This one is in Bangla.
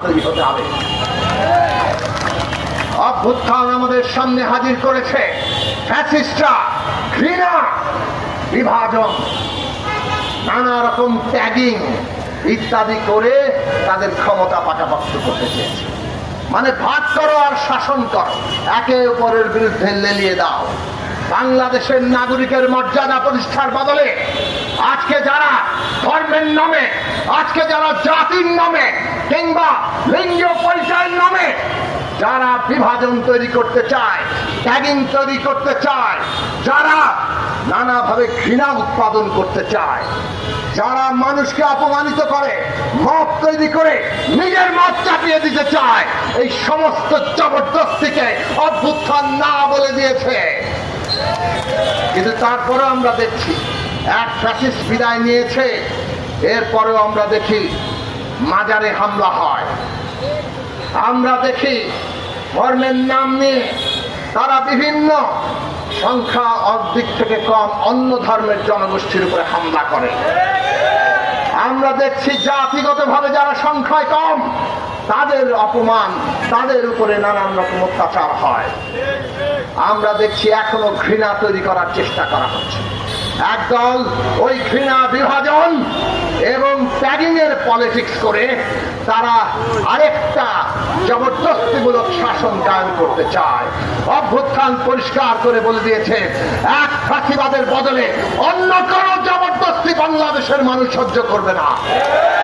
তৈরি হতে হবে। অভ্যুত্থান আমাদের সামনে হাজির করেছে ফ্যাসিস্টরা ঘৃণা, বিভাজন, নানা রকম ট্যাগিং ইত্যাদি করে তাদের ক্ষমতা পাকাপোক্ত করতে চেয়েছে। মানে ভাগ করো আর শাসন করো, একে অপরের বিরুদ্ধে লেলিয়ে দাও। বাংলাদেশের নাগরিকের মর্যাদা প্রতিষ্ঠার বদলে আজকে যারা ধর্মের নামে, আজকে যারা জাতির নামে কিংবা লিঙ্গীয় পরিচয়ের নামে যারা বিভাজন তৈরি করতে চায়, ট্যাগিং তৈরি করতে চায়, যারা নানাভাবে ঘৃণা উৎপাদন করতে চায়, যারা মানুষকে অপমানিত করে, মত তৈরি করে নিজের মত চাপিয়ে দিতে চায়, এই সমস্ত জবরদস্তিকে অভ্যুত্থান না বলে দিয়েছে। কিন্তু তারপরেও আমরা দেখছি এক ফ্যাসিস্ট বিদায় নিয়েছে, এরপরেও আমরা দেখি মাজারে হামলা হয়। আমরা দেখি ধর্মের নাম নিয়ে তারা বিভিন্ন সংখ্যা অর্ধেক থেকে কম অন্য ধর্মের জনগোষ্ঠীর উপরে হামলা করে। আমরা দেখছি জাতিগতভাবে যারা সংখ্যায় কম তাদের অপমান, তাদের উপরে নানান রকম অত্যাচার হয়। আমরা দেখছি এখনো ঘৃণা তৈরি করার চেষ্টা করা হচ্ছে। একদল ওই ঘৃণা, বিভাজন এবং ট্যাগিং এর পলিটিক্স করে তারা আরেকটা জবরদস্তিমূলক শাসন কায়েম করতে চায়। অভ্যুত্থান পরিষ্কার করে বলে দিয়েছে, এক ফাঁসিবাদের বদলে অন্য কোনো জবরদস্তি বাংলাদেশের মানুষ সহ্য করবে না।